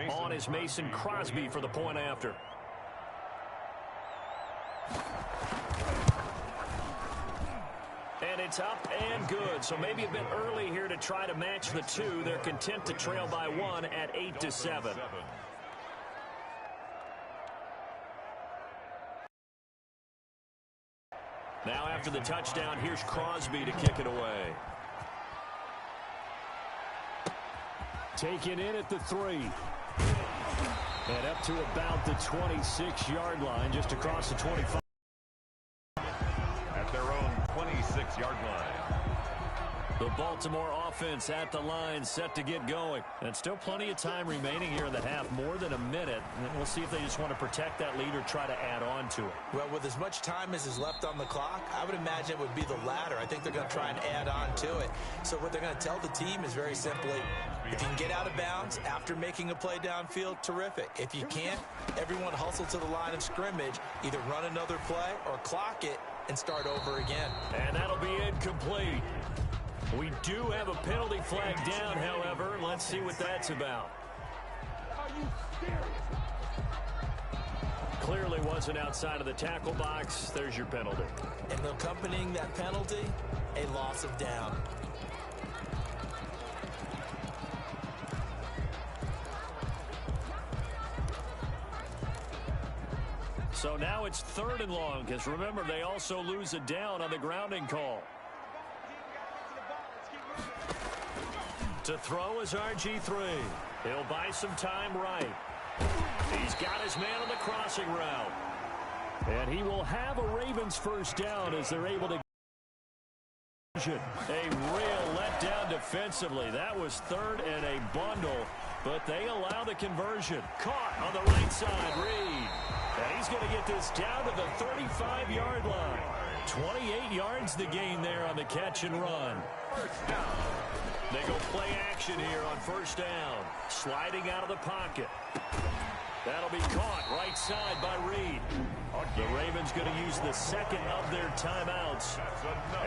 On is Mason Crosby for the point after. And it's up and good. So maybe a bit early here to try to match the two. They're content to trail by one at 8-7. Now after the touchdown, here's Crosby to kick it away. Taken in at the 3. And up to about the 26-yard line, just across the 25. At their own 26-yard line. The Baltimore offense at the line, set to get going. And still plenty of time remaining here in the half, more than a minute. And we'll see if they just want to protect that lead or try to add on to it. Well, with as much time as is left on the clock, I would imagine it would be the latter. I think they're going to try and add on to it. So what they're going to tell the team is very simply, if you can get out of bounds after making a play downfield, terrific. If you can't, everyone hustle to the line of scrimmage, either run another play or clock it and start over again. And that'll be incomplete. We do have a penalty flag down, however. Let's see what that's about. Clearly wasn't outside of the tackle box. There's your penalty. And accompanying that penalty, a loss of down. So now it's 3rd and long, because remember, they also lose a down on the grounding call. To throw is RG3. He'll buy some time right. He's got his man on the crossing route. And he will have a Ravens first down as they're able to. A real letdown defensively. That was 3rd and a bundle, but they allow the conversion. Caught on the right side, Reed. And he's going to get this down to the 35-yard line. 28 yards the gain there on the catch and run. First down. They go play action here on first down. Sliding out of the pocket. That'll be caught right side by Reed. The Ravens going to use the second of their timeouts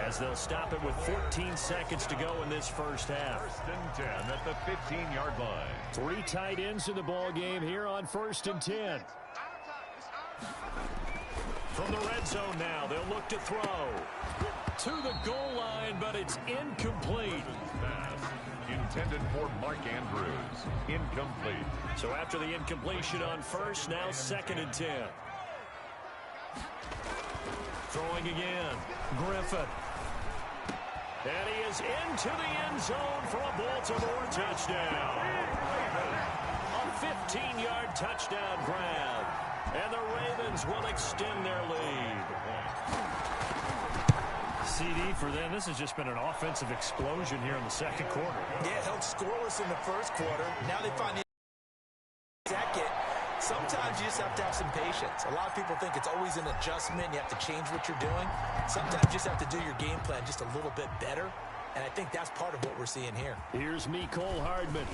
as they'll stop it with 14 seconds to go in this first half. 1st and 10 at the 15-yard line. 3 tight ends in the ball game here on 1st and 10. From the red zone now, they'll look to throw. To the goal line, but it's incomplete. Intended for Mark Andrews. Incomplete. So after the incompletion on first, now 2nd and 10. Throwing again. Griffin. And he is into the end zone for a Baltimore touchdown. A 15-yard touchdown grab. And the Ravens will extend their lead. CD for them. This has just been an offensive explosion here in the 2nd quarter. Yeah, held scoreless in the 1st quarter. Now they find the 2nd. Sometimes you just have to have some patience. A lot of people think it's always an adjustment. You have to change what you're doing. Sometimes you just have to do your game plan just a little bit better. And I think that's part of what we're seeing here. Here's Mecole Hardman.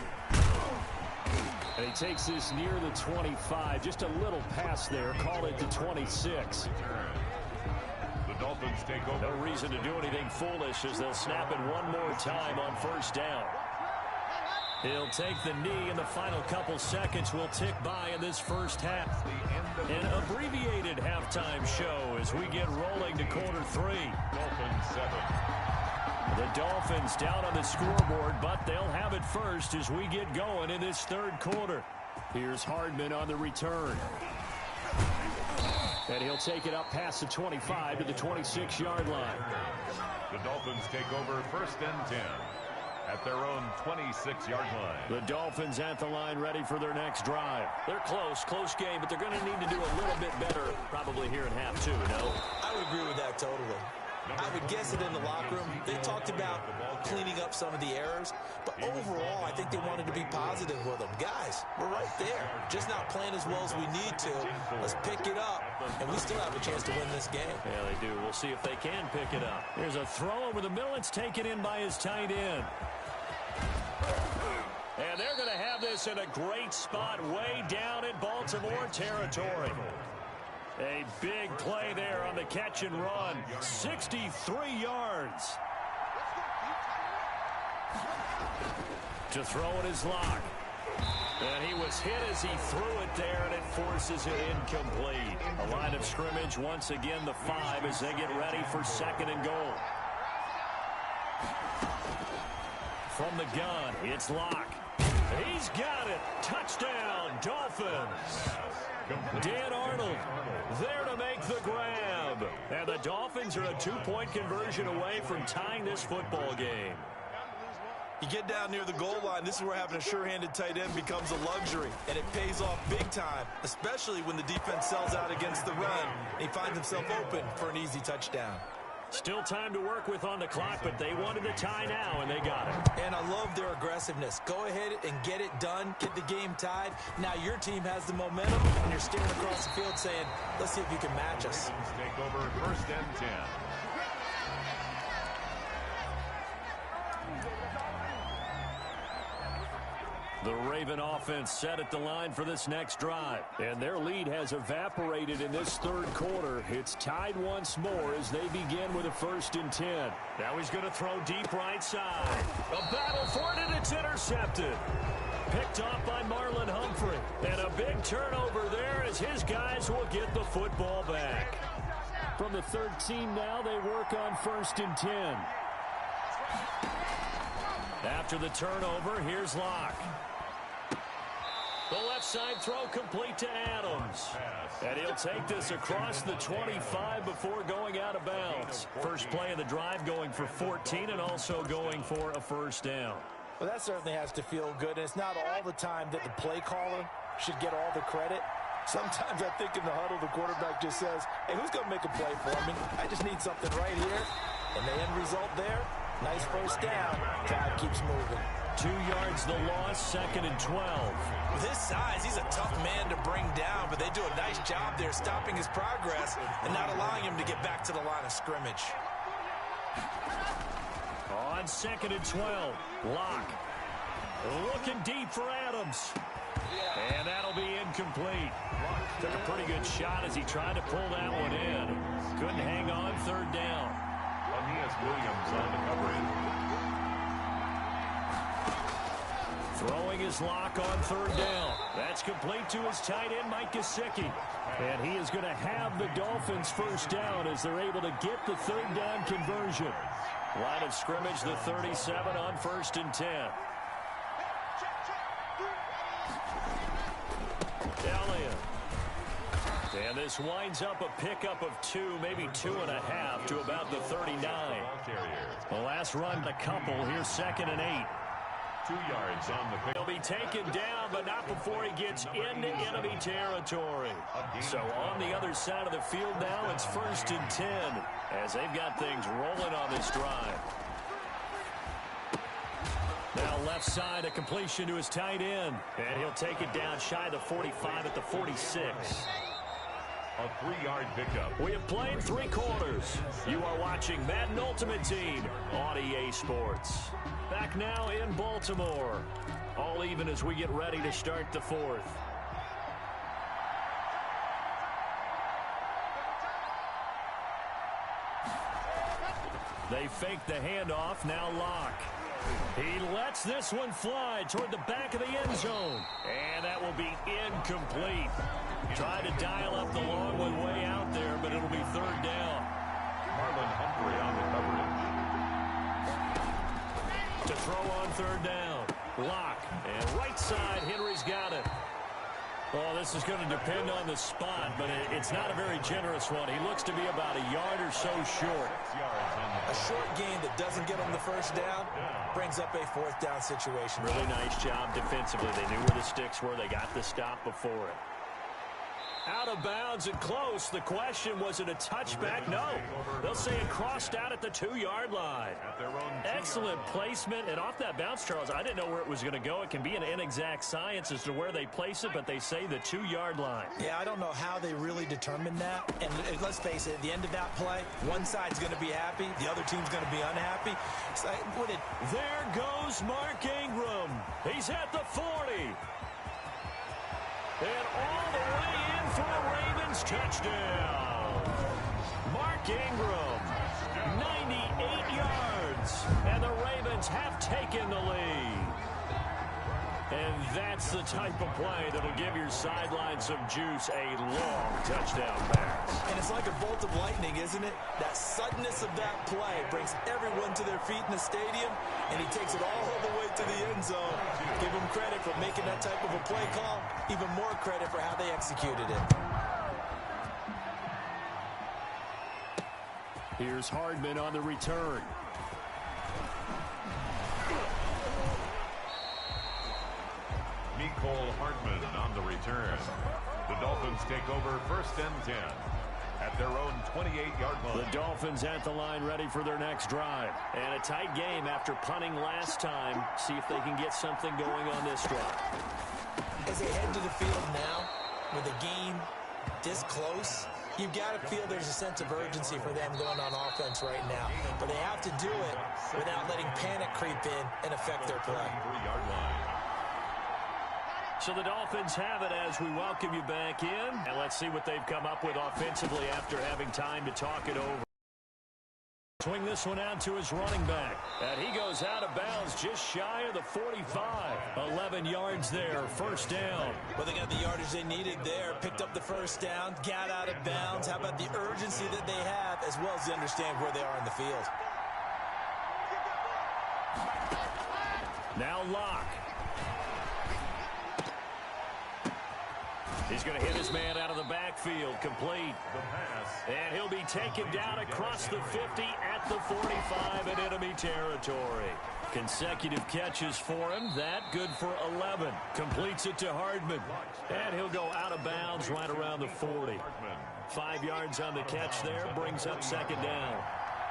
And he takes this near the 25. Just a little pass there. Call it the 26. Dolphins take over. No reason to do anything foolish as they'll snap it one more time on first down. He'll take the knee, and the final couple seconds will tick by in this first half. An abbreviated halftime show as we get rolling to quarter 3. Dolphins 7. The Dolphins down on the scoreboard, but they'll have it first as we get going in this 3rd quarter. Here's Hardman on the return. And he'll take it up past the 25 to the 26-yard line. The Dolphins take over 1st and 10 at their own 26-yard line. The Dolphins at the line ready for their next drive. They're close game, but they're going to need to do a little bit better probably here in half 2, no? I would agree with that totally. I would guess it in the locker room. They talked about cleaning up some of the errors, but overall, I think they wanted to be positive with them. Guys, we're right there. Just not playing as well as we need to. Let's pick it up, and we still have a chance to win this game. Yeah, they do. We'll see if they can pick it up. There's a throw over the middle. It's taken in by his tight end. And they're going to have this in a great spot way down in Baltimore territory. A big play there on the catch and run. 63 yards. To throw it is Locke. And he was hit as he threw it there, and it forces it incomplete. A line of scrimmage, once again, the 5 as they get ready for 2nd and goal. From the gun, it's Locke. He's got it. Touchdown, Dolphins. Dan Arnold there to make the grab. And the Dolphins are a 2-point conversion away from tying this football game. You get down near the goal line, this is where having a sure-handed tight end becomes a luxury, and it pays off big time, especially when the defense sells out against the run, and he finds himself open for an easy touchdown. Still time to work with on the clock, but they wanted to tie now, and they got it. And I love their aggressiveness. Go ahead and get it done, get the game tied. Now your team has the momentum, and you're staring across the field saying, let's see if you can match us. Take over 1st and 10. The Raven offense set at the line for this next drive. And their lead has evaporated in this 3rd quarter. It's tied once more as they begin with a 1st and 10. Now he's going to throw deep right side. A battle for it, and it's intercepted. Picked off by Marlon Humphrey. And a big turnover there as his guys will get the football back. From the 13 now, they work on 1st and 10. After the turnover, here's Locke. The left side throw complete to Adams. And he'll take this across the 25 before going out of bounds. First play of the drive going for 14 and also going for a 1st down. Well, that certainly has to feel good, and it's not all the time that the play caller should get all the credit. Sometimes I think in the huddle, the quarterback just says, hey, who's going to make a play for me? I just need something right here. And the end result there, nice 1st down. Drive keeps moving. 2 yards the loss, 2nd and 12. With his size, he's a tough man to bring down, but they do a nice job there stopping his progress and not allowing him to get back to the line of scrimmage. On 2nd and 12, Locke looking deep for Adams. And that'll be incomplete. Took a pretty good shot as he tried to pull that one in. Couldn't hang on, 3rd down. Aeneas Williams on the coverage. Throwing his Locke on 3rd down. That's complete to his tight end, Mike Gesicki. And he is going to have the Dolphins 1st down as they're able to get the 3rd down conversion. Line of scrimmage, the 37 on 1st and 10. Elliott. And this winds up a pickup of 2, maybe 2.5 to about the 39. The last run, a couple. Here's 2nd and 8. 2 yards on the pick. He'll be taken down, but not before he gets into enemy territory. So on the other side of the field now, it's 1st and 10 as they've got things rolling on this drive. Now left side, a completion to his tight end. And he'll take it down shy of the 45 at the 46. A 3-yard pickup. We have played 3 quarters. You are watching Madden Ultimate Team on EA Sports. Back now in Baltimore. All even as we get ready to start the 4th. They fake the handoff, now Locke. He lets this one fly toward the back of the end zone. And that will be incomplete. Tried to dial up the long one way out there, but it'll be 3rd down. Marlon Humphrey on the coverage. To throw on 3rd down. Locke. And right side, Henry's got it. Oh, this is going to depend on the spot, but it's not a very generous one. He looks to be about a yard or so short. A short gain that doesn't get him the 1st down brings up a 4th down situation. Really nice job defensively. They knew where the sticks were. They got the stop before it. Out of bounds and close. The question, was it a touchback? No. They'll say it crossed out at the 2-yard line. Excellent placement. And off that bounce, Charles, I didn't know where it was going to go. It can be an inexact science as to where they place it, but they say the 2-yard line. Yeah, I don't know how they really determined that. And let's face it, at the end of that play, one side's going to be happy, the other team's going to be unhappy. It's like, there goes Mark Ingram. He's at the 40. And all the way in for a Ravens touchdown. Mark Ingram, 98 yards. And the Ravens have taken the lead. And that's the type of play that'll give your sideline some juice, a long touchdown pass. And it's like a bolt of lightning, isn't it? That suddenness of that play brings everyone to their feet in the stadium, and he takes it all the way to the end zone. Give him credit for making that type of a play call, even more credit for how they executed it. Here's Hardman on the return. Cole Hardman on the return. The Dolphins take over 1st and 10 at their own 28-yard line. The Dolphins at the line ready for their next drive. And a tight game after punting last time. See if they can get something going on this drive. As they head to the field now, with a game this close, you've got to feel there's a sense of urgency for them going on offense right now. But they have to do it without letting panic creep in and affect their play. 3-yard line. So the Dolphins have it as we welcome you back in. And let's see what they've come up with offensively after having time to talk it over. Swing this one out to his running back. And he goes out of bounds just shy of the 45. 11 yards there, 1st down. Well, they got the yardage they needed there. Picked up the 1st down, got out of bounds. How about the urgency that they have, as well as they understand where they are in the field. Now Locke. He's going to hit his man out of the backfield, complete. The pass. And he'll be taken down across the 50 at the 45 in enemy territory. Consecutive catches for him. That good for 11. Completes it to Hardman. And he'll go out of bounds right around the 40. 5 yards on the catch there. Brings up 2nd down.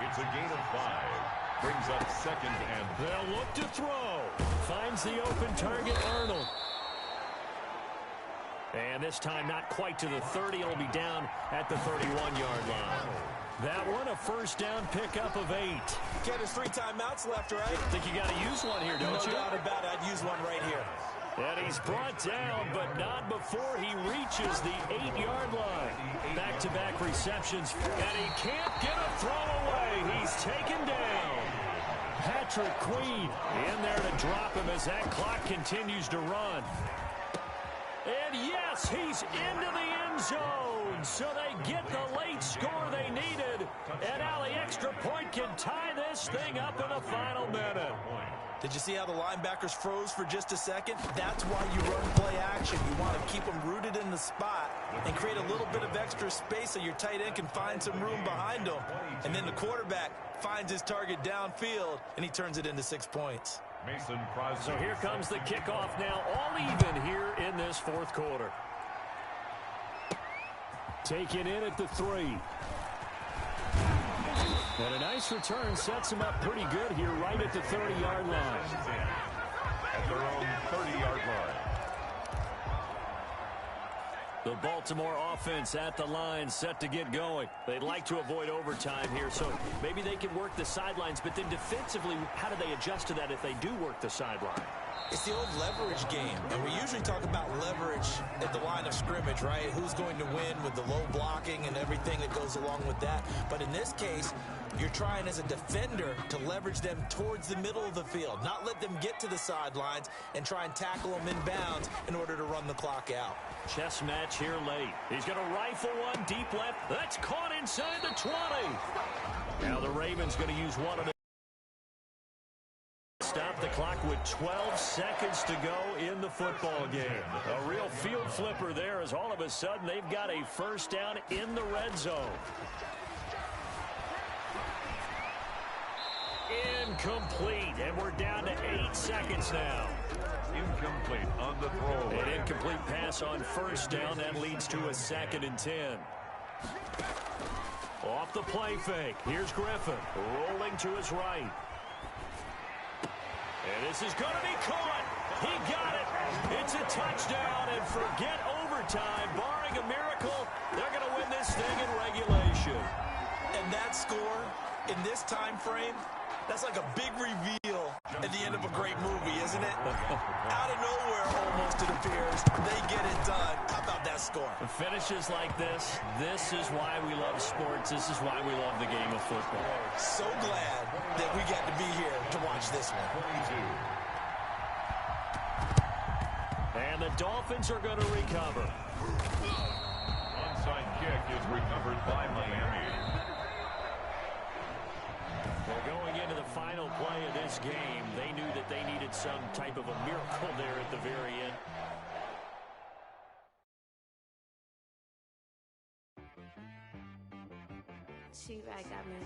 It's a gain of 5. Brings up 2nd and... They'll look to throw. Finds the open target, Arnold. And this time not quite to the 30. It'll be down at the 31-yard line. That one a 1st down pickup of 8. Ken, there's 3 timeouts left, right? I think you got to use one here, don't you? No doubt about it. I'd use one right here. And he's brought down, but not before he reaches the 8-yard line. Back-to-back receptions, and he can't get a throw away. He's taken down. Patrick Queen in there to drop him as that clock continues to run. And yes, he's into the end zone. So they get the late score they needed. And now the extra point can tie this thing up in the final minute. Did you see how the linebackers froze for just a second? That's why you run play action. You want to keep them rooted in the spot and create a little bit of extra space so your tight end can find some room behind him. And then the quarterback finds his target downfield, and he turns it into 6 points. Mason Crosby. So here comes the kickoff now, all even here in this 4th quarter. Taken in at the 3. And a nice return sets him up pretty good here right at the 30-yard line. At their own 30-yard line. The Baltimore offense at the line, set to get going. They'd like to avoid overtime here, so maybe they can work the sidelines, but then defensively, how do they adjust to that if they do work the sideline? It's the old leverage game, and we usually talk about leverage at the line of scrimmage, right? Who's going to win with the low blocking and everything that goes along with that. But in this case, you're trying as a defender to leverage them towards the middle of the field, not let them get to the sidelines and try and tackle them in bounds in order to run the clock out. Chess match here late. He's going to rifle one deep left. That's caught inside the 20. Now the Ravens going to use one of the stop the clock with 12 seconds to go in the football game. A real field flipper there as all of a sudden they've got a 1st down in the red zone. Incomplete, and we're down to 8 seconds now. Incomplete on the throw. An incomplete pass on 1st down. That leads to a 2nd and 10. Off the play fake. Here's Griffin rolling to his right. And this is going to be caught. He got it. It's a touchdown, and forget overtime. Barring a miracle, they're going to win this thing in regulation. And that score in this time frame, that's like a big reveal at the end of a great movie, isn't it? Out of nowhere, almost, it appears. They get it done. How about that score? Finishes like this is why we love sports. This is why we love the game of football. So glad that we got to be here to watch this one. 22. And the Dolphins are going to recover. Onside kick is recovered by Miami. Well, going into the final play of this game, they knew that they needed some type of a miracle there at the very end. She right got me.